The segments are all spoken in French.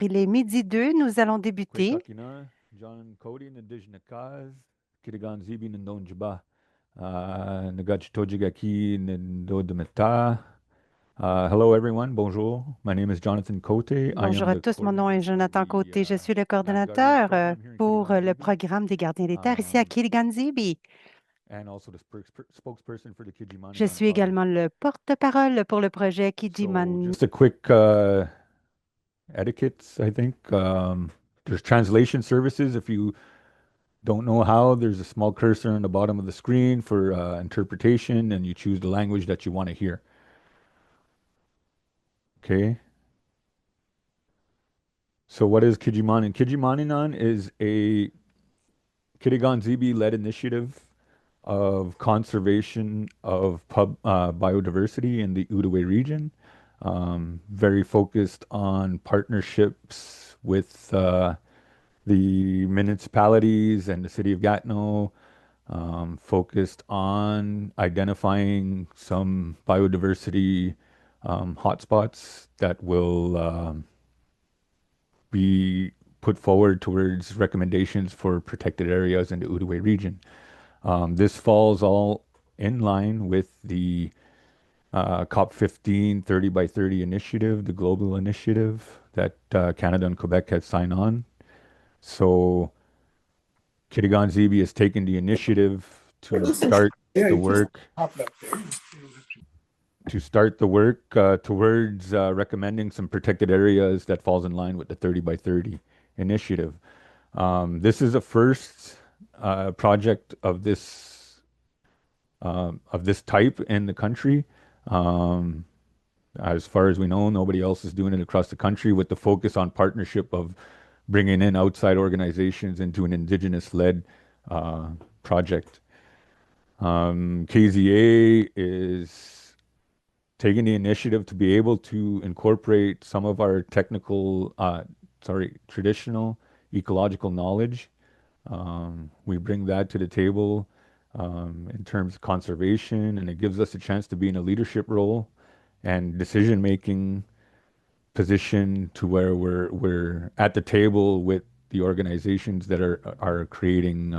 Il est midi 2, nous allons débuter. Kwitakina, John Cody, Nadijnakaz, Kirigan Zibi, Nandonjaba, Nagachtojigaki, Nandodamata. Hello, everyone. Bonjour. My name is Jonathan Cote. I Bonjour am à the tous, mon nom est coordinator for Jonathan the Côté. Je suis le Land Guardians coordonnateur program here in pour Kitigan le Zibi, programme des gardiens des terres ici à um, Kiliganzibi. and also the spokesperson for the Je Kijimaninan suis project. également le porte-parole pour le projet So, Kijiman. just a quick etiquette, I think. There's translation services if you don't know how, there's a small cursor on the bottom of the screen for interpretation, and you choose the language that you want to hear. Okay. So what is Kijimanin? Kijimaninan is a Kitigan Zibi-led initiative of conservation of biodiversity in the Outaouais region. Very focused on partnerships with the municipalities and the city of Gatineau, focused on identifying some biodiversity hotspots that will be put forward towards recommendations for protected areas in the Outaouais region. This falls all in line with the COP15 30 by 30 initiative, the global initiative that Canada and Quebec have signed on. So Kitigan Zibi has taken the initiative the work towards recommending some protected areas that falls in line with the 30 by 30 initiative. This is a first project of this type in the country. Um, as far as we know, nobody else is doing it across the country with the focus on partnership of bringing in outside organizations into an indigenous-led project. KZA is taking the initiative to be able to incorporate some of our traditional ecological knowledge. We bring that to the table in terms of conservation, and it gives us a chance to be in a leadership role and decision-making position to where we're at the table with the organizations that are creating,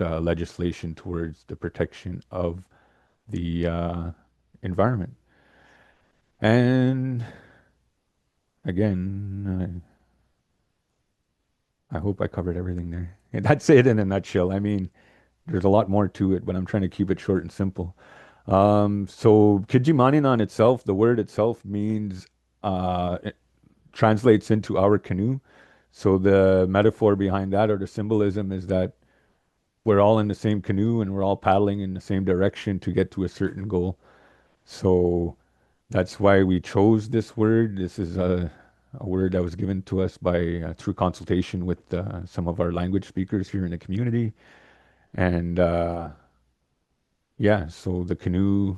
legislation towards the protection of the environment. And again, I hope I covered everything there. And that's it in a nutshell. I mean, there's a lot more to it, but I'm trying to keep it short and simple. So Kijimaninan itself, the word itself means, it translates into our canoe. So the metaphor behind that or the symbolism is that we're all in the same canoe and we're all paddling in the same direction to get to a certain goal. So that's why we chose this word. This is a word that was given to us by through consultation with some of our language speakers here in the community. And yeah, so the canoe,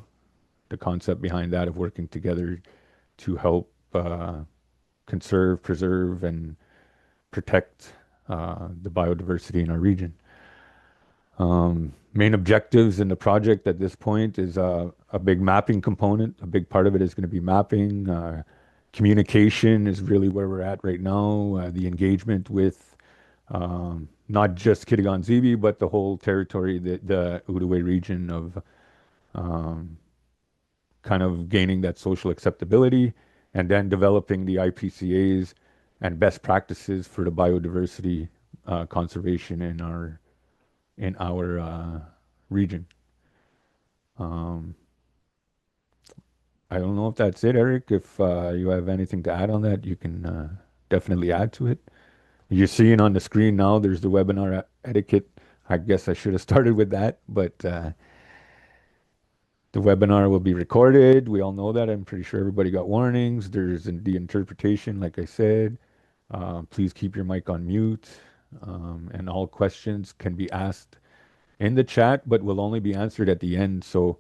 the concept behind that of working together to help conserve, preserve, and protect the biodiversity in our region. Main objectives in the project at this point is a big mapping component. A big part of it is going to be mapping. Communication is really where we're at right now. The engagement with not just Kitigan Zibi, but the whole territory, the Outaouais region of kind of gaining that social acceptability and then developing the IPCAs and best practices for the biodiversity conservation in our region. Um, I don't know if that's it, Eric. If you have anything to add on that, you can definitely add to it. You're seeing on the screen now, there's the webinar etiquette. I guess I should have started with that, but the webinar will be recorded. We all know that. I'm pretty sure everybody got warnings. There's the interpretation, like I said. Please keep your mic on mute, and all questions can be asked in the chat, but will only be answered at the end. So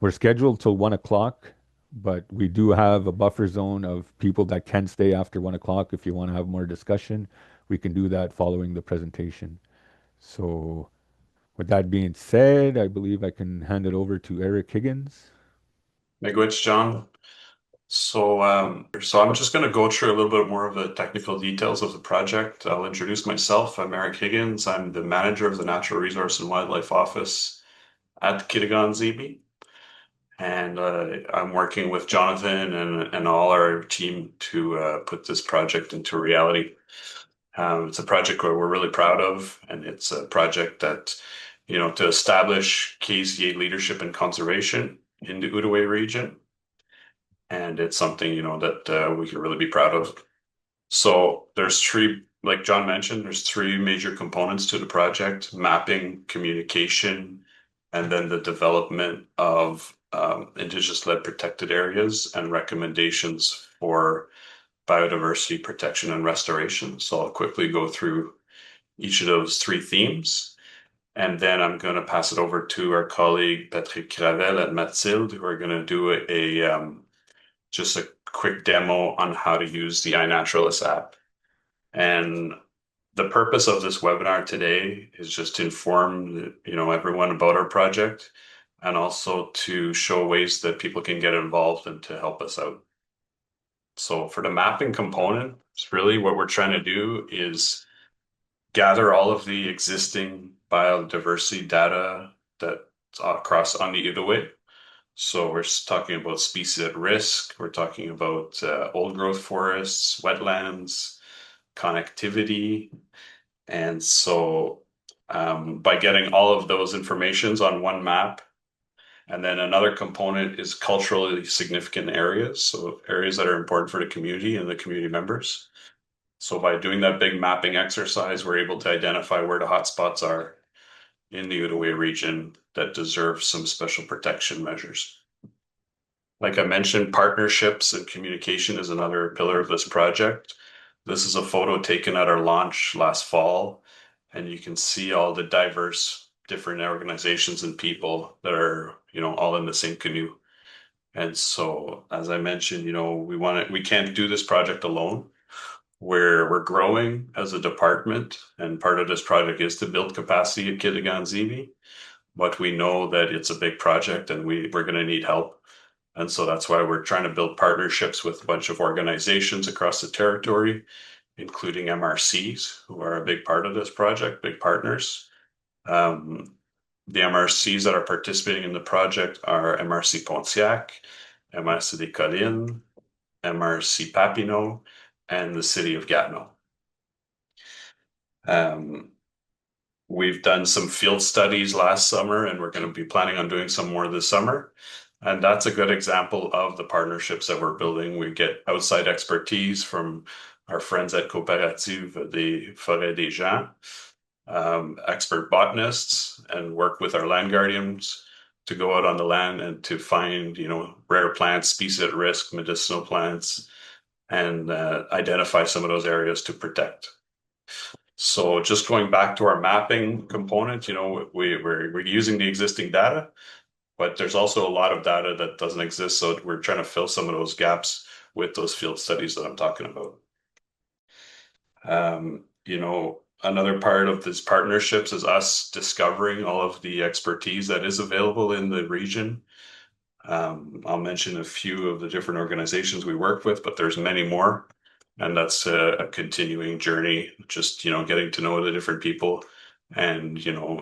we're scheduled till 1 o'clock, but we do have a buffer zone of people that can stay after 1 o'clock. If you want to have more discussion, we can do that following the presentation. So with that being said, I believe I can hand it over to Eric Higgins. Miigwech, John. So I'm just going to go through a little bit more of the technical details of the project. I'll introduce myself. I'm Eric Higgins. I'm the manager of the Natural Resource and Wildlife Office at Kitigan-Zibi. And I'm working with Jonathan and all our team to put this project into reality. It's a project where we're really proud of, and it's a project that, to establish KZA leadership and conservation in the Outaouais region. And it's something, that we can really be proud of. So there's three, like John mentioned, there's three major components to the project: mapping, communication, and then the development of Indigenous-led protected areas and recommendations for biodiversity protection and restoration. So I'll quickly go through each of those three themes. And then I'm going to pass it over to our colleague Patrick Cravel and Mathilde, who are going to do just a quick demo on how to use the iNaturalist app. And the purpose of this webinar today is just to inform, everyone about our project and also to show ways that people can get involved and to help us out. So for the mapping component, it's really what we're trying to do is gather all of the existing biodiversity data that's across on the Outaouais. So we're talking about species at risk. We're talking about old growth forests, wetlands, connectivity. And so by getting all of those informations on one map, and then another component is culturally significant areas. So areas that are important for the community and the community members. So by doing that big mapping exercise, we're able to identify where the hotspots are in the Outaouais region that deserve some special protection measures. Like I mentioned, partnerships and communication is another pillar of this project. This is a photo taken at our launch last fall, and you can see all the diverse different organizations and people that are, all in the same canoe. And so, as I mentioned, we can't do this project alone. We're growing as a department, and part of this project is to build capacity at Kitigan-Zibi. But we know that it's a big project, and we're going to need help. And so that's why we're trying to build partnerships with a bunch of organizations across the territory, including MRCs, who are a big part of this project, big partners. The MRCs that are participating in the project are MRC Pontiac, MRC des Collines, MRC Papineau, and the city of Gatineau. We've done some field studies last summer, and we're going to be planning on doing some more this summer. And that's a good example of the partnerships that we're building. We get outside expertise from our friends at Coopérative des Forêts des Gens, expert botanists, and work with our land guardians to go out on the land and to find, rare plants, species at risk, medicinal plants, and identify some of those areas to protect. So just going back to our mapping component, we're using the existing data, but there's also a lot of data that doesn't exist. So we're trying to fill some of those gaps with those field studies that I'm talking about. Another part of these partnerships is us discovering all of the expertise that is available in the region. I'll mention a few of the different organizations we work with, but there's many more. And that's a continuing journey, just, getting to know the different people and,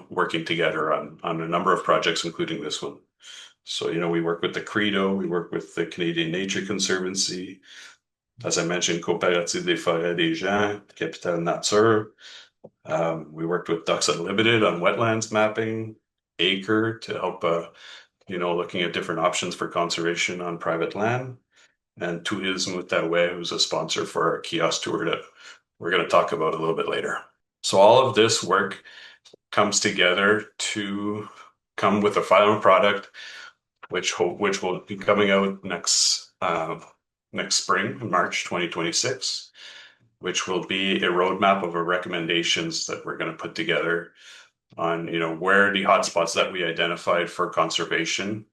working together on a number of projects, including this one. So, we work with the Credo, we work with the Canadian Nature Conservancy, as I mentioned, Coopérative des Forêts des Gens, Capital Nature. We worked with Ducks Unlimited on wetlands mapping, Acre to help, looking at different options for conservation on private land, and Tourisme Outaouais, who's a sponsor for our kiosk tour that we're going to talk about a little bit later. So all of this work comes together to come with a final product, which will be coming out next spring, March 2026, which will be a roadmap of our recommendations that we're going to put together on, where the hotspots that we identified for conservation,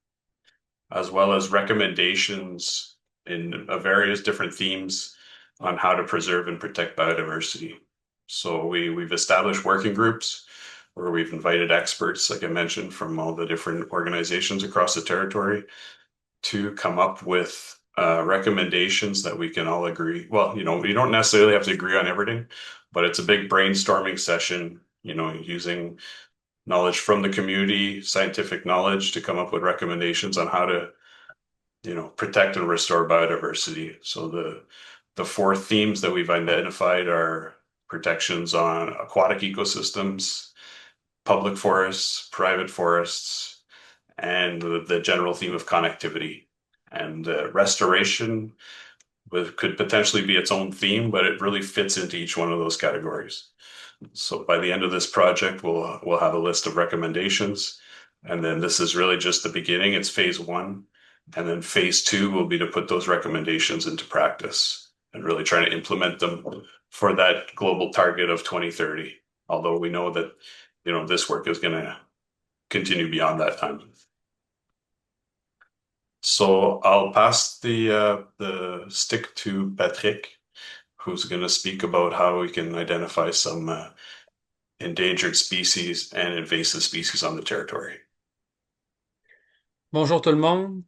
as well as recommendations in various different themes on how to preserve and protect biodiversity. So we've established working groups where we've invited experts, like I mentioned, from all the different organizations across the territory to come up with recommendations that we can all agree. Well, you don't necessarily have to agree on everything, but it's a big brainstorming session, using knowledge from the community, scientific knowledge to come up with recommendations on how to, protect and restore biodiversity. So the four themes that we've identified are protections on aquatic ecosystems, public forests, private forests, and the general theme of connectivity. And restoration could potentially be its own theme, but it really fits into each one of those categories. So by the end of this project, we'll have a list of recommendations, and then this is really just the beginning. It's phase one, and then phase two will be to put those recommendations into practice and really try to implement them for that global target of 2030. Although we know that this work is going to continue beyond that time. So I'll pass the stick to Patrick, who's going to speak about how we can identify some endangered species and invasive species on the territory. Bonjour tout le monde.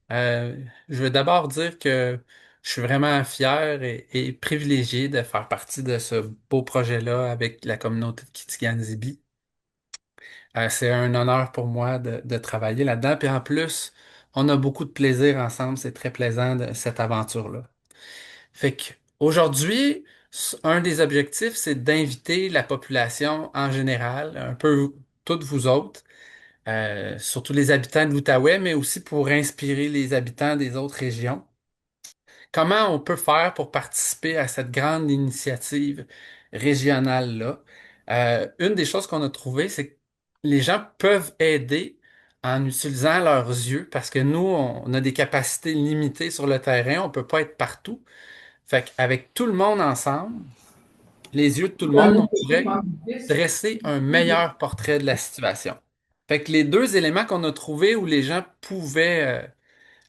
Je veux d'abord dire que je suis vraiment fier et privilégié de faire partie de ce beau projet-là avec la communauté de Kitigan-Zibi. C'est un honneur pour moi de travailler là-dedans. Puis en plus, on a beaucoup de plaisir ensemble. C'est très plaisant cette aventure-là. Fait que aujourd'hui, un des objectifs, c'est d'inviter la population en général, un peu toutes vous autres, surtout les habitants de l'Outaouais, mais aussi pour inspirer les habitants des autres régions. Comment on peut faire pour participer à cette grande initiative régionale-là? Une des choses qu'on a trouvées, c'est que les gens peuvent aider en utilisant leurs yeux parce que nous, on a des capacités limitées sur le terrain, on ne peut pas être partout. Fait qu'avec tout le monde ensemble, les yeux de tout le monde, on pourrait dresser un meilleur portrait de la situation. Fait que les deux éléments qu'on a trouvés où les gens pouvaient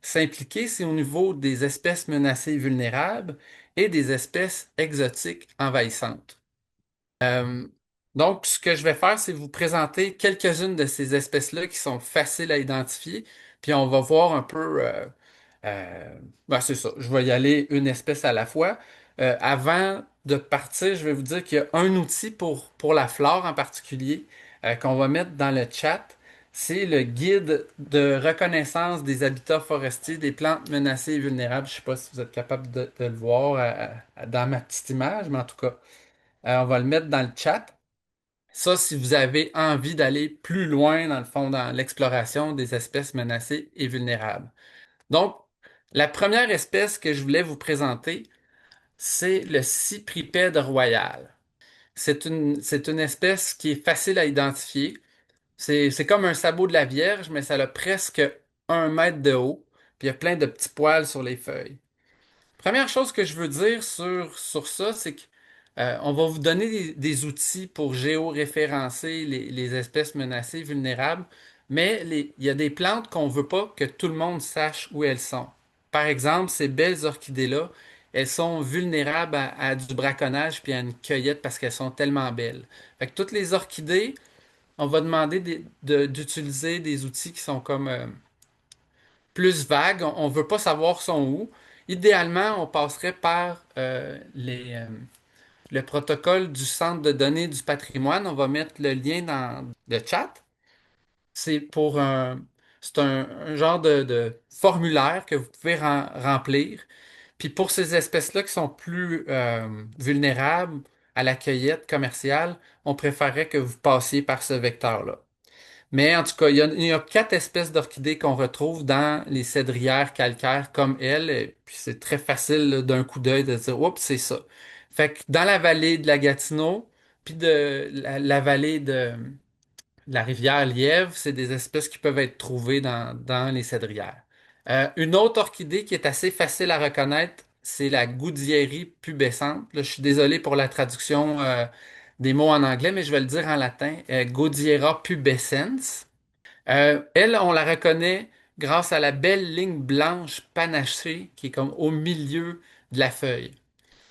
s'impliquer, c'est au niveau des espèces menacées et vulnérables et des espèces exotiques envahissantes. Euh, donc, ce que je vais faire, c'est vous présenter quelques-unes de ces espèces-là qui sont faciles à identifier, puis on va voir un peu c'est ça. Je vais y aller une espèce à la fois. Avant de partir, je vais vous dire qu'il y a un outil pour la flore en particulier qu'on va mettre dans le chat. C'est le guide de reconnaissance des habitats forestiers des plantes menacées et vulnérables. Je ne sais pas si vous êtes capable de le voir dans ma petite image, mais en tout cas, on va le mettre dans le chat. Ça, si vous avez envie d'aller plus loin, dans le fond, dans l'exploration des espèces menacées et vulnérables. Donc, la première espèce que je voulais vous présenter, c'est le cypripède royal. C'est une espèce qui est facile à identifier. C'est comme un sabot de la Vierge, mais ça a presque 1 mètre de haut, puis il y a plein de petits poils sur les feuilles. Première chose que je veux dire sur ça, c'est que on va vous donner des outils pour géoréférencer les espèces menacées, vulnérables, mais il y a des plantes qu'on ne veut pas que tout le monde sache où elles sont. Par exemple, ces belles orchidées-là, elles sont vulnérables à du braconnage puis à une cueillette parce qu'elles sont tellement belles. Fait que toutes les orchidées, on va demander d'utiliser des outils qui sont comme plus vagues. On ne veut pas savoir sont où. Idéalement, on passerait par le protocole du Centre de données du patrimoine. On va mettre le lien dans le chat. C'est pour un genre de formulaire que vous pouvez remplir. Puis pour ces espèces-là qui sont plus vulnérables à la cueillette commerciale, on préférerait que vous passiez par ce vecteur-là. Mais en tout cas, il y a 4 espèces d'orchidées qu'on retrouve dans les cédrières calcaires comme elle. Et puis c'est très facile là, d'un coup d'œil de dire, oups, c'est ça. Fait que dans la vallée de la Gatineau, puis de la vallée de la rivière Lièvre, c'est des espèces qui peuvent être trouvées dans les cédrières. Une autre orchidée qui est assez facile à reconnaître, c'est la Goudieri pubescente. Là, je suis désolé pour la traduction des mots en anglais, mais je vais le dire en latin. Gaudiera pubescens. Elle, on la reconnaît grâce à la belle ligne blanche panachée qui est comme au milieu de la feuille.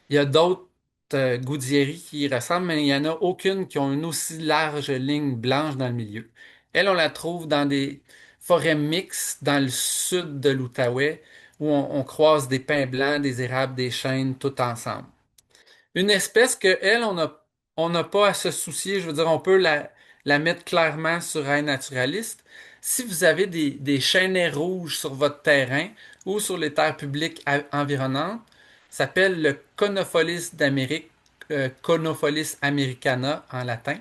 Il y a d'autres Goudieri qui y ressemblent, mais il n'y en a aucune qui ont une aussi large ligne blanche dans le milieu. Elle, on la trouve dans des forêts mixtes dans le sud de l'Outaouais où on croise des pins blancs, des érables, des chênes, tout ensemble. Une espèce que, elle, on n'a pas à se soucier, je veux dire, on peut la mettre clairement sur Air naturaliste. Si vous avez des chênaies rouges sur votre terrain ou sur les terres publiques environnantes, ça s'appelle le Conopholis d'Amérique, Conopholis americana en latin.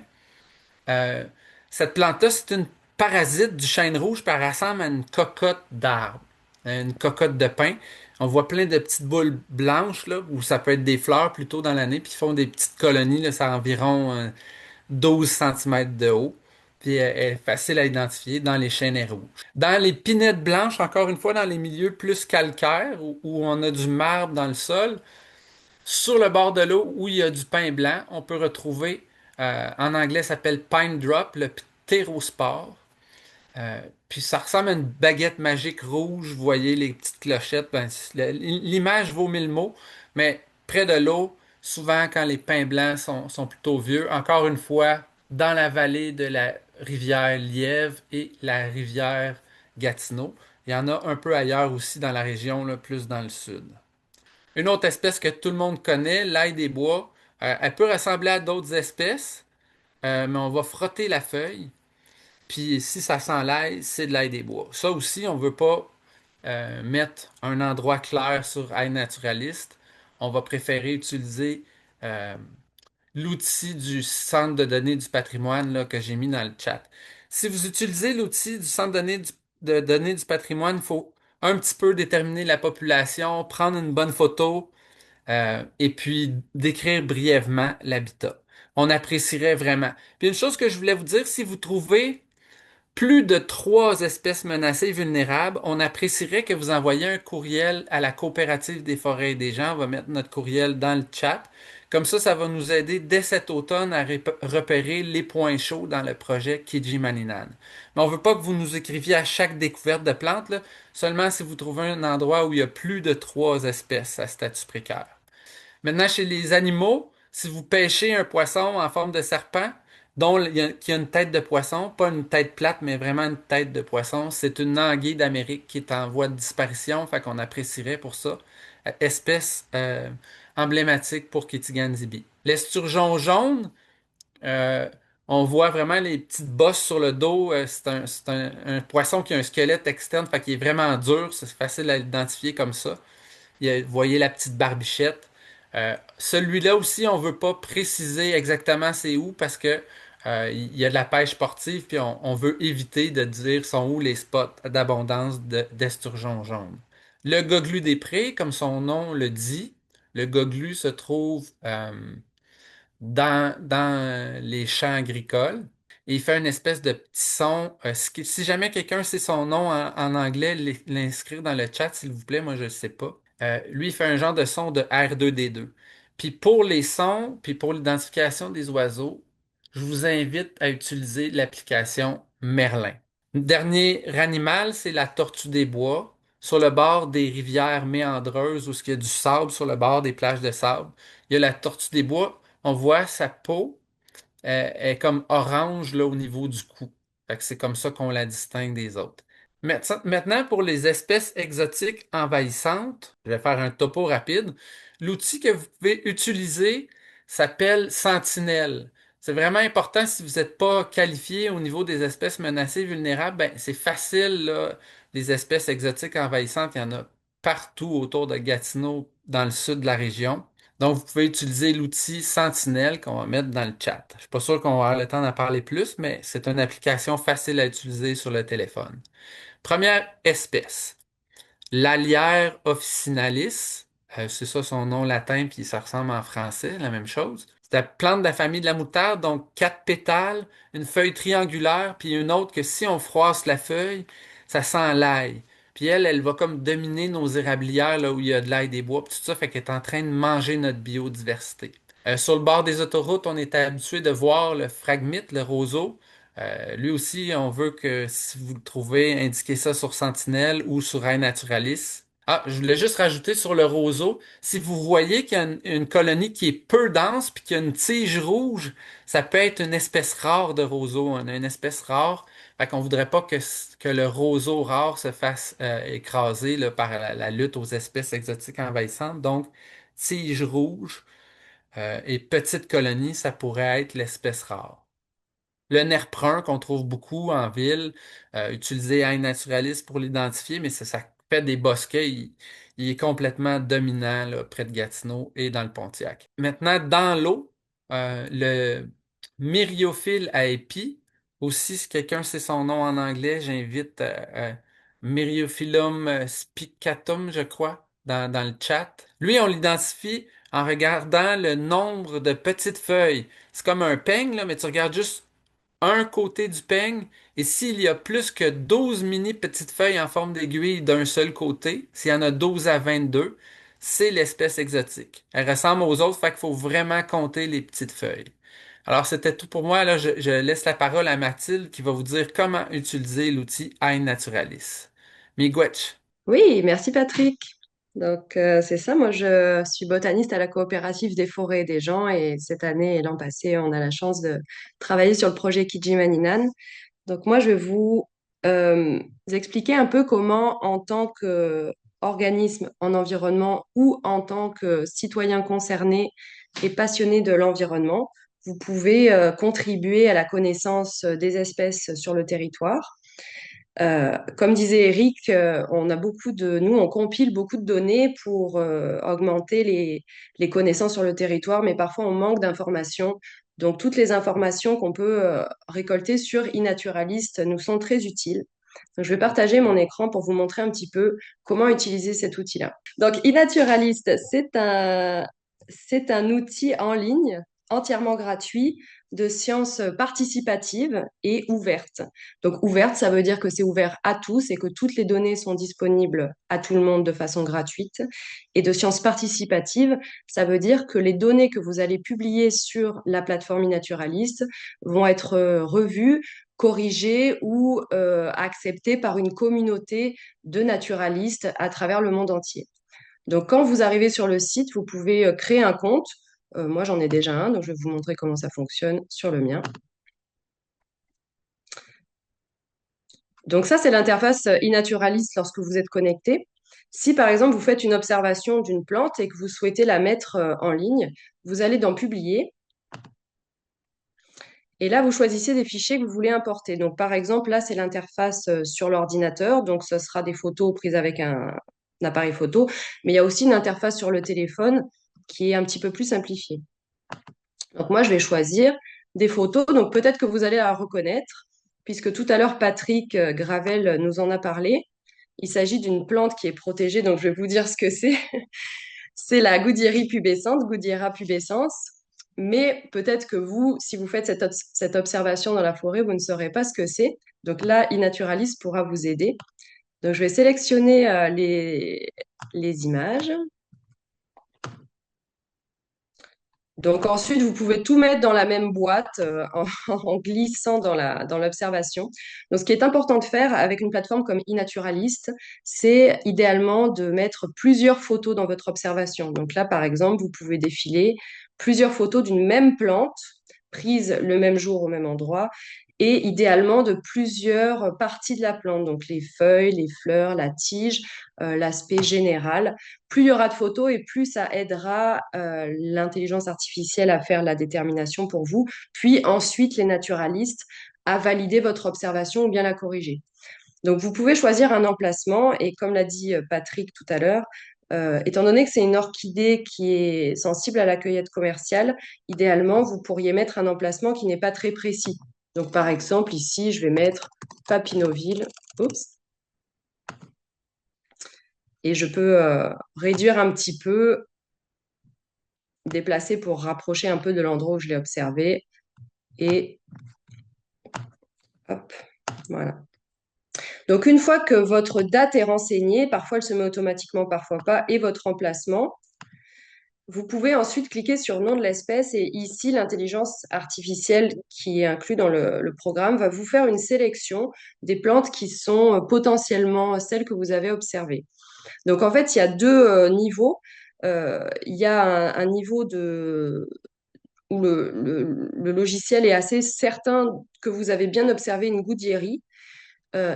Euh, cette plante-là, c'est une parasite du chêne rouge, puis elle ressemble à une cocotte d'arbre, une cocotte de pin. On voit plein de petites boules blanches, là, ou ça peut être des fleurs plus tôt dans l'année, puis ils font des petites colonies, là, c'est environ 12 cm de haut. Puis elle est facile à identifier dans les chênaies rouges. Dans les pinettes blanches, encore une fois, dans les milieux plus calcaires, où on a du marbre dans le sol, sur le bord de l'eau où il y a du pain blanc, on peut retrouver, en anglais, ça s'appelle pine drop, le ptérospore. Puis ça ressemble à une baguette magique rouge. Vous voyez les petites clochettes. Ben, l'image vaut mille mots, mais près de l'eau, souvent quand les pins blancs sont plutôt vieux, encore une fois, dans la vallée de la rivière Lièvre et la rivière Gatineau. Il y en a un peu ailleurs aussi dans la région, là, plus dans le sud. Une autre espèce que tout le monde connaît, l'ail des bois, elle peut ressembler à d'autres espèces, mais on va frotter la feuille. Puis si ça sent l'ail, c'est de l'ail des bois. Ça aussi, on ne veut pas mettre un endroit clair sur ail naturaliste. On va préférer utiliser euh, l'outil du centre de données du patrimoine là, que j'ai mis dans le chat. Si vous utilisez l'outil du centre de données du patrimoine, il faut un petit peu déterminer la population, prendre une bonne photo, et puis décrire brièvement l'habitat. On apprécierait vraiment. Puis une chose que je voulais vous dire, si vous trouvez plus de 3 espèces menacées vulnérables, on apprécierait que vous envoyiez un courriel à la coopérative des forêts et des gens. On va mettre notre courriel dans le chat. Comme ça va nous aider dès cet automne à repérer les points chauds dans le projet Kijimaninan. Mais on ne veut pas que vous nous écriviez à chaque découverte de plantes, là, seulement si vous trouvez un endroit où il y a plus de 3 espèces à statut précaire. Maintenant, chez les animaux, si vous pêchez un poisson en forme de serpent, qui a une tête de poisson, pas une tête plate, mais vraiment une tête de poisson, c'est une anguille d'Amérique qui est en voie de disparition, fait qu'on apprécierait pour ça. Espèce emblématique pour Kitigan-Zibi. L'esturgeon jaune, euh, on voit vraiment les petites bosses sur le dos. C'est un poisson qui a un squelette externe, fait qu'il est vraiment dur. C'est facile à l'identifier comme ça. Vous voyez la petite barbichette. Celui-là aussi, on ne veut pas préciser exactement c'est où parce que il y a de la pêche sportive, puis on veut éviter de dire sont où les spots d'abondance d'esturgeons jaunes. Le goglu des prés, comme son nom le dit, le goglu se trouve dans les champs agricoles. Et il fait une espèce de petit son. Si jamais quelqu'un sait son nom en anglais, l'inscrire dans le chat, s'il vous plaît. Moi, je ne sais pas. Lui, il fait un genre de son de R2D2. Puis pour les sons, puis pour l'identification des oiseaux, je vous invite à utiliser l'application Merlin. Le dernier animal, c'est la tortue des bois. Sur le bord des rivières méandreuses où il y a du sable sur le bord des plages de sable, il y a la tortue des bois. On voit sa peau est comme orange là, au niveau du cou. Fait que c'est comme ça qu'on la distingue des autres. Maintenant, pour les espèces exotiques envahissantes, je vais faire un topo rapide. L'outil que vous pouvez utiliser s'appelle Sentinelle. C'est vraiment important si vous n'êtes pas qualifié au niveau des espèces menacées vulnérables, ben, c'est facile, là, les espèces exotiques envahissantes, il y en a partout autour de Gatineau, dans le sud de la région. Donc, vous pouvez utiliser l'outil Sentinelle qu'on va mettre dans le chat. Je ne suis pas sûr qu'on va avoir le temps d'en parler plus, mais c'est une application facile à utiliser sur le téléphone. Première espèce, l'Alière officinalis. C'est ça son nom latin, puis ça ressemble en français, la même chose. C'est la plante de la famille de la moutarde, donc 4 pétales, une feuille triangulaire, puis une autre que si on froisse la feuille, ça sent l'ail. Puis elle va comme dominer nos érablières là où il y a de l'ail des bois, puis tout ça fait qu'elle est en train de manger notre biodiversité. Sur le bord des autoroutes, on est habitué de voir le phragmite, le roseau. Lui aussi, on veut que si vous le trouvez, indiquez ça sur Sentinelle ou sur iNaturalis. Ah, je voulais juste rajouter sur le roseau, si vous voyez qu'il y a une colonie qui est peu dense puis qu'il y a une tige rouge, ça peut être une espèce rare de roseau. On a une espèce rare, fait qu'on voudrait pas que le roseau rare se fasse écraser là, par la lutte aux espèces exotiques envahissantes. Donc, tige rouge et petite colonie, ça pourrait être l'espèce rare. Le nerf brun qu'on trouve beaucoup en ville, utilisé à naturaliste pour l'identifier, mais ça fait des bosquets. Il est complètement dominant là, près de Gatineau et dans le Pontiac. Maintenant, dans l'eau, le myriophile à épis, aussi si quelqu'un sait son nom en anglais, j'invite Myriophyllum spicatum, je crois, dans le chat. Lui, on l'identifie en regardant le nombre de petites feuilles. C'est comme un peigne, là, mais tu regardes juste un côté du peigne, et s'il y a plus que 12 mini petites feuilles en forme d'aiguille d'un seul côté, s'il y en a 12 à 22, c'est l'espèce exotique. Elle ressemble aux autres, fait qu'il faut vraiment compter les petites feuilles. Alors, c'était tout pour moi. Là, je laisse la parole à Mathilde qui va vous dire comment utiliser l'outil iNaturalis. Miigwech. Oui, merci Patrick. Donc, c'est ça, moi je suis botaniste à la coopérative des forêts et des gens et cette année et l'an passé, on a la chance de travailler sur le projet Kijimaninan. Donc, moi je vais vous expliquer un peu comment, en tant qu'organisme en environnement ou en tant que citoyen concerné et passionné de l'environnement, vous pouvez contribuer à la connaissance des espèces sur le territoire. Comme disait Eric, nous, on compile beaucoup de données pour augmenter les connaissances sur le territoire, mais parfois on manque d'informations. Donc, toutes les informations qu'on peut récolter sur iNaturalist nous sont très utiles. Donc, je vais partager mon écran pour vous montrer un petit peu comment utiliser cet outil-là. Donc, iNaturalist, c'est un outil en ligne entièrement gratuit de sciences participatives et ouvertes. Donc, ouverte, ça veut dire que c'est ouvert à tous et que toutes les données sont disponibles à tout le monde de façon gratuite. Et de sciences participatives, ça veut dire que les données que vous allez publier sur la plateforme iNaturalist vont être revues, corrigées ou acceptées par une communauté de naturalistes à travers le monde entier. Donc, quand vous arrivez sur le site, vous pouvez créer un compte. Moi, j'en ai déjà un, donc je vais vous montrer comment ça fonctionne sur le mien. Donc ça, c'est l'interface iNaturalist lorsque vous êtes connecté. Si par exemple, vous faites une observation d'une plante et que vous souhaitez la mettre en ligne, vous allez dans Publier. Et là, vous choisissez des fichiers que vous voulez importer. Donc par exemple, là, c'est l'interface sur l'ordinateur. Donc ce sera des photos prises avec un appareil photo. Mais il y a aussi une interface sur le téléphone qui est un petit peu plus simplifiée. Donc moi, je vais choisir des photos. Donc peut-être que vous allez la reconnaître, puisque tout à l'heure, Patrick Gravel nous en a parlé. Il s'agit d'une plante qui est protégée, donc je vais vous dire ce que c'est. C'est la Goodyeria pubescens, Goodyeria pubescens. Mais peut-être que vous, si vous faites cette observation dans la forêt, vous ne saurez pas ce que c'est. Donc là, iNaturalist pourra vous aider. Donc je vais sélectionner les images. Donc ensuite, vous pouvez tout mettre dans la même boîte en glissant dans l'observation. Donc ce qui est important de faire avec une plateforme comme iNaturalist, c'est idéalement de mettre plusieurs photos dans votre observation. Donc là, par exemple, vous pouvez défiler plusieurs photos d'une même plante prises le même jour au même endroit et idéalement de plusieurs parties de la plante, donc les feuilles, les fleurs, la tige, l'aspect général. Plus il y aura de photos et plus ça aidera l'intelligence artificielle à faire la détermination pour vous, puis ensuite les naturalistes à valider votre observation ou bien la corriger. Donc vous pouvez choisir un emplacement et comme l'a dit Patrick tout à l'heure, étant donné que c'est une orchidée qui est sensible à la cueillette commerciale, idéalement vous pourriez mettre un emplacement qui n'est pas très précis. Donc par exemple ici je vais mettre Papineauville. Oups. Et je peux réduire un petit peu, déplacer pour rapprocher un peu de l'endroit où je l'ai observé. Et hop, voilà. Donc, une fois que votre date est renseignée, parfois elle se met automatiquement, parfois pas, et votre emplacement, vous pouvez ensuite cliquer sur nom de l'espèce et ici, l'intelligence artificielle qui est inclue dans le programme va vous faire une sélection des plantes qui sont potentiellement celles que vous avez observées. Donc en fait, il y a deux niveaux. Il y a un niveau où le logiciel est assez certain que vous avez bien observé une gouttiérie.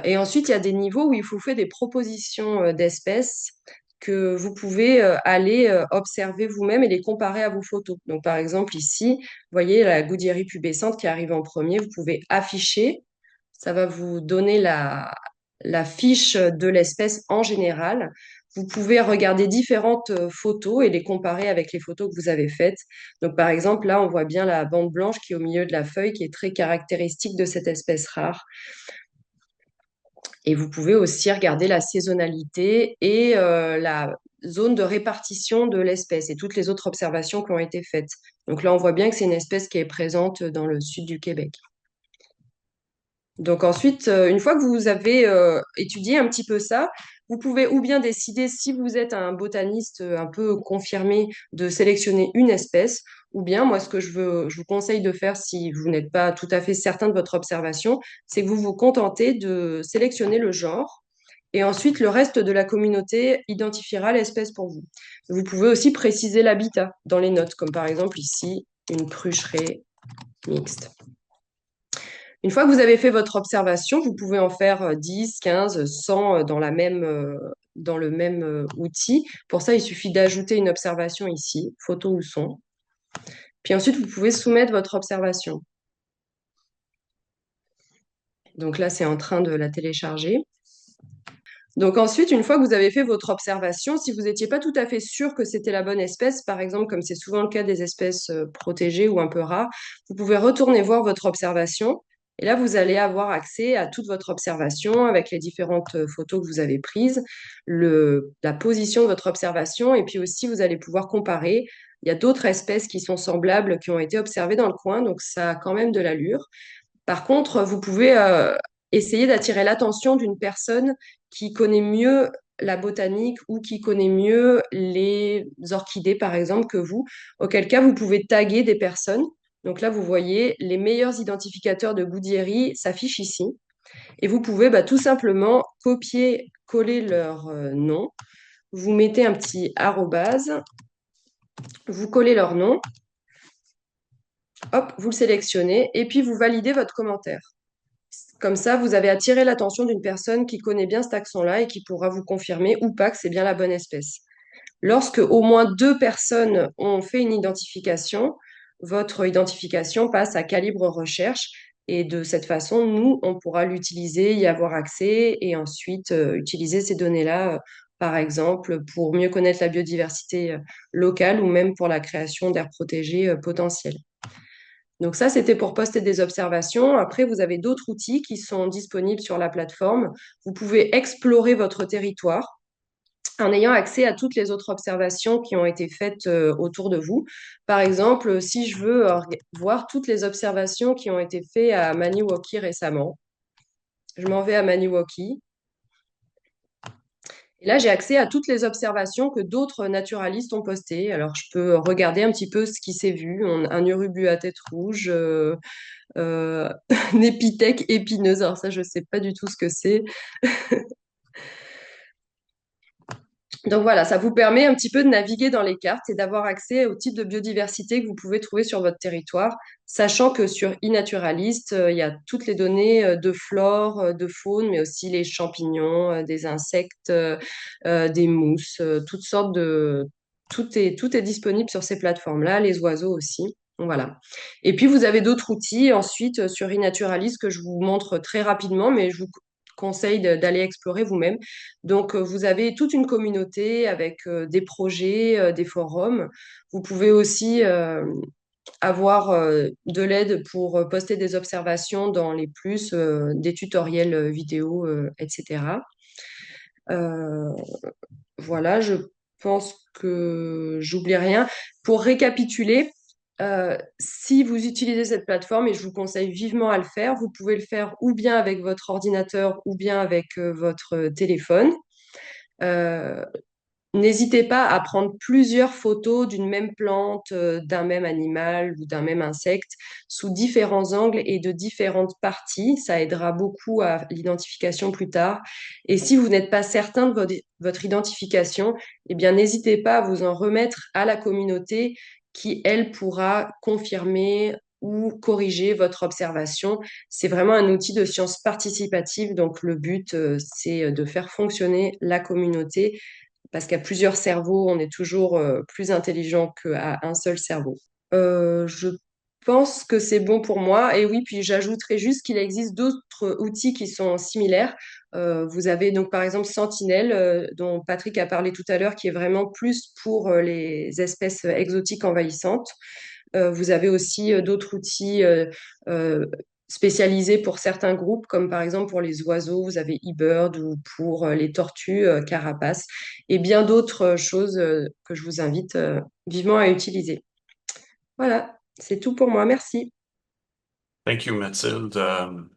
Et ensuite, il y a des niveaux où il vous fait des propositions d'espèces que vous pouvez aller observer vous-même et les comparer à vos photos. Donc, par exemple, ici, vous voyez la gouttiérie pubescente qui arrive en premier. Vous pouvez afficher. Ça va vous donner la fiche de l'espèce en général. Vous pouvez regarder différentes photos et les comparer avec les photos que vous avez faites. Donc, par exemple, là, on voit bien la bande blanche qui est au milieu de la feuille, qui est très caractéristique de cette espèce rare. Et vous pouvez aussi regarder la saisonnalité et la zone de répartition de l'espèce et toutes les autres observations qui ont été faites. Donc là, on voit bien que c'est une espèce qui est présente dans le sud du Québec. Donc ensuite, une fois que vous avez étudié un petit peu ça, vous pouvez ou bien décider, si vous êtes un botaniste un peu confirmé, de sélectionner une espèce, ou bien moi, ce que je vous conseille de faire si vous n'êtes pas tout à fait certain de votre observation, c'est que vous vous contentez de sélectionner le genre, et ensuite le reste de la communauté identifiera l'espèce pour vous. Vous pouvez aussi préciser l'habitat dans les notes, comme par exemple ici, une crucherie mixte. Une fois que vous avez fait votre observation, vous pouvez en faire 10, 15, 100 dans le même outil. Pour ça, il suffit d'ajouter une observation ici, photo ou son. Puis ensuite, vous pouvez soumettre votre observation. Donc là, c'est en train de la télécharger. Donc ensuite, une fois que vous avez fait votre observation, si vous n'étiez pas tout à fait sûr que c'était la bonne espèce, par exemple, comme c'est souvent le cas des espèces protégées ou un peu rares, vous pouvez retourner voir votre observation. Et là, vous allez avoir accès à toute votre observation avec les différentes photos que vous avez prises, la position de votre observation, et puis aussi, vous allez pouvoir comparer. Il y a d'autres espèces qui sont semblables, qui ont été observées dans le coin, donc ça a quand même de l'allure. Par contre, vous pouvez essayer d'attirer l'attention d'une personne qui connaît mieux la botanique ou qui connaît mieux les orchidées, par exemple, que vous, auquel cas vous pouvez taguer des personnes. Donc là, vous voyez, les meilleurs identificateurs de Goudieri s'affichent ici. Et vous pouvez tout simplement copier, coller leur nom. Vous mettez un petit arrobase, vous collez leur nom, hop, vous le sélectionnez et puis vous validez votre commentaire. Comme ça, vous avez attiré l'attention d'une personne qui connaît bien cet accent-là et qui pourra vous confirmer ou pas que c'est bien la bonne espèce. Lorsque au moins 2 personnes ont fait une identification, votre identification passe à calibre recherche et de cette façon, nous, on pourra l'utiliser, y avoir accès et ensuite utiliser ces données-là, par exemple, pour mieux connaître la biodiversité locale ou même pour la création d'aires protégées potentielles. Donc ça, c'était pour poster des observations. Après, vous avez d'autres outils qui sont disponibles sur la plateforme. Vous pouvez explorer votre territoire en ayant accès à toutes les autres observations qui ont été faites autour de vous. Par exemple, si je veux voir toutes les observations qui ont été faites à Maniwaki récemment, je m'en vais à Maniwaki. Et là, j'ai accès à toutes les observations que d'autres naturalistes ont postées. Alors, je peux regarder un petit peu ce qui s'est vu. Un urubu à tête rouge, une épithèque épineuse. Alors ça, je ne sais pas du tout ce que c'est. Donc voilà, ça vous permet un petit peu de naviguer dans les cartes et d'avoir accès au type de biodiversité que vous pouvez trouver sur votre territoire, sachant que sur iNaturalist, il y a toutes les données de flore, de faune, mais aussi les champignons, des insectes, des mousses, toutes sortes de... Tout est disponible sur ces plateformes-là, les oiseaux aussi. Voilà. Et puis, vous avez d'autres outils ensuite sur iNaturalist que je vous montre très rapidement, mais je vous conseille d'aller explorer vous-même. Donc, vous avez toute une communauté avec des projets, des forums. Vous pouvez aussi avoir de l'aide pour poster des observations dans les plus, des tutoriels vidéo, etc. Voilà, je pense que j'oublie rien. Pour récapituler, si vous utilisez cette plateforme, et je vous conseille vivement à le faire, vous pouvez le faire ou bien avec votre ordinateur ou bien avec votre téléphone. Euh, n'hésitez pas à prendre plusieurs photos d'une même plante, d'un même animal ou d'un même insecte sous différents angles et de différentes parties. Ça aidera beaucoup à l'identification plus tard. Et si vous n'êtes pas certain de votre identification, eh bien, n'hésitez pas à vous en remettre à la communauté qui, elle, pourra confirmer ou corriger votre observation. C'est vraiment un outil de science participative. Donc, le but, c'est de faire fonctionner la communauté parce qu'à plusieurs cerveaux, on est toujours plus intelligent qu'à un seul cerveau. Je pense que c'est bon pour moi. Et oui, puis j'ajouterais juste qu'il existe d'autres outils qui sont similaires. Vous avez donc par exemple Sentinelle, dont Patrick a parlé tout à l'heure, qui est vraiment plus pour les espèces exotiques envahissantes. Vous avez aussi d'autres outils spécialisés pour certains groupes, comme par exemple pour les oiseaux, vous avez eBird ou pour les tortues, Carapace, et bien d'autres choses que je vous invite vivement à utiliser. Voilà, c'est tout pour moi. Merci. Thank you, Mathilde.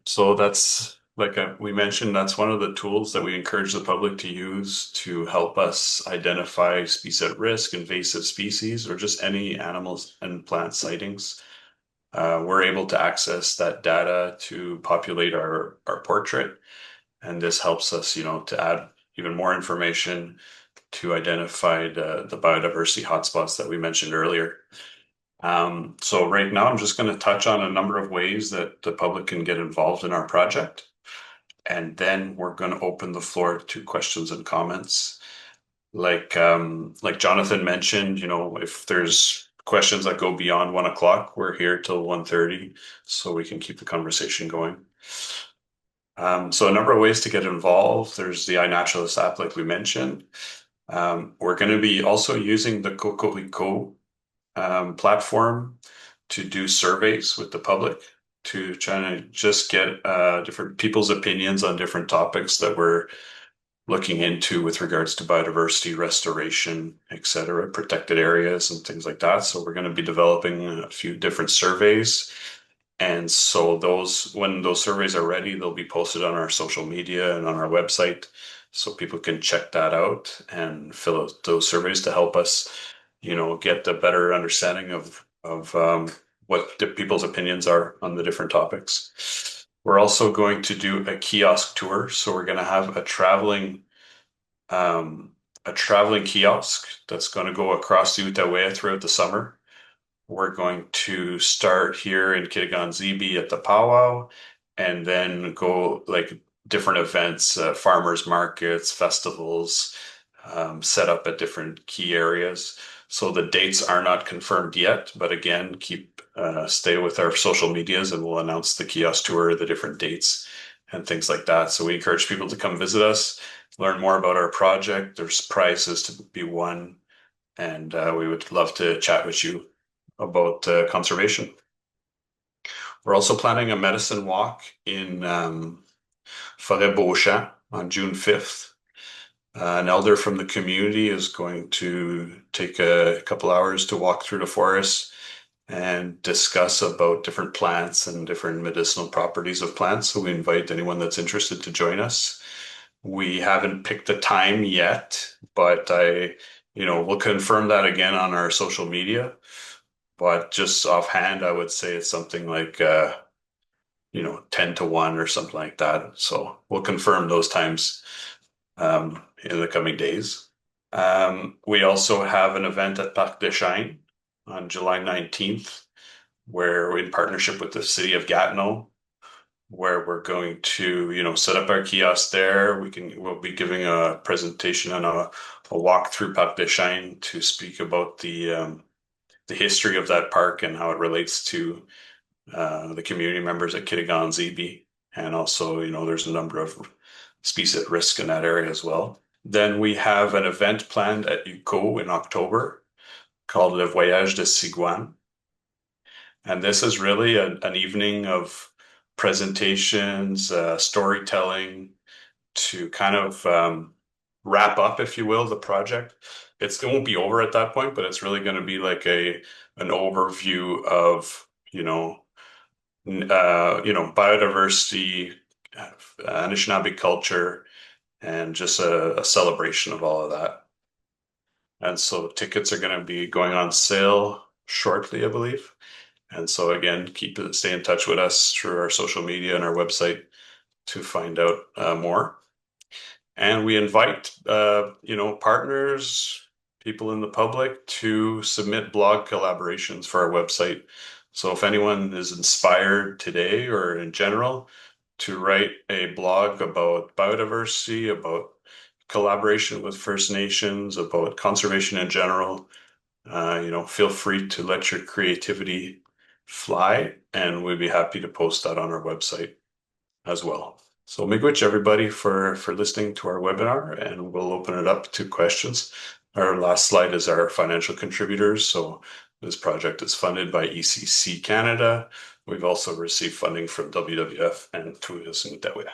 So that's like we mentioned, that's one of the tools that we encourage the public to use to help us identify species at risk, invasive species, or just any animals and plant sightings. We're able to access that data to populate our portrait, and this helps us, to add even more information to identify the biodiversity hotspots that we mentioned earlier. So right now, I'm just going to touch on a number of ways that the public can get involved in our project. And then we're going to open the floor to questions and comments. Like Jonathan mentioned, if there's questions that go beyond 1 o'clock, we're here till 1:30, so we can keep the conversation going. So a number of ways to get involved. There's the iNaturalist app, like we mentioned. We're going to be also using the Cocorico platform to do surveys with the public to try to just get different people's opinions on different topics that we're looking into with regards to biodiversity restoration, etc., protected areas and things like that. So we're going to be developing a few different surveys. And so when those surveys are ready, they'll be posted on our social media and on our website. So people can check that out and fill out those surveys to help us, get a better understanding of what the people's opinions are on the different topics. We're also going to do a kiosk tour. So we're going to have a traveling kiosk that's going to go across the Outaouais throughout the summer. We're going to start here in Kitigan-Zibi at the powwow, and then go like different events, farmers markets, festivals, set up at different key areas. So the dates are not confirmed yet, but again, stay with our social medias and we'll announce the kiosk tour, the different dates and things like that. So we encourage people to come visit us, learn more about our project. There's prizes to be won, and we would love to chat with you about conservation. We're also planning a medicine walk in Forêt-Beauchamp on June 5th. An elder from the community is going to take a couple hours to walk through the forest and discuss about different plants and different medicinal properties of plants. So we invite anyone that's interested to join us. We haven't picked a time yet, but we'll confirm that again on our social media. But just offhand, I would say it's something like 10 to 1 or something like that. So we'll confirm those times in the coming days. We also have an event at Parc des Chênes on July 19th, where in partnership with the city of Gatineau, where we're going to, set up our kiosk there. We'll be giving a presentation and a walk through Parc des Chênes to speak about the history of that park and how it relates to the community members at Kitigan-Zibi. And also, there's a number of species at risk in that area as well. Then we have an event planned at UCO in October called Le Voyage de Sigouane. And this is really an evening of presentations, storytelling to kind of wrap up, if you will, the project. It won't be over at that point, but it's really going to be like an overview of, biodiversity, Anishinaabe culture, and just a celebration of all of that. And so tickets are going to be going on sale shortly, I believe. And so again, stay in touch with us through our social media and our website to find out more. And we invite partners, people in the public to submit blog collaborations for our website. So if anyone is inspired today or in general to write a blog about biodiversity, about collaboration with First Nations, about conservation in general, feel free to let your creativity fly, and we'd be happy to post that on our website as well. So miigwech everybody for listening to our webinar, and we'll open it up to questions. Our last slide is our financial contributors. So this project is funded by ECC Canada. We've also received funding from WWF and Tourism Dewe.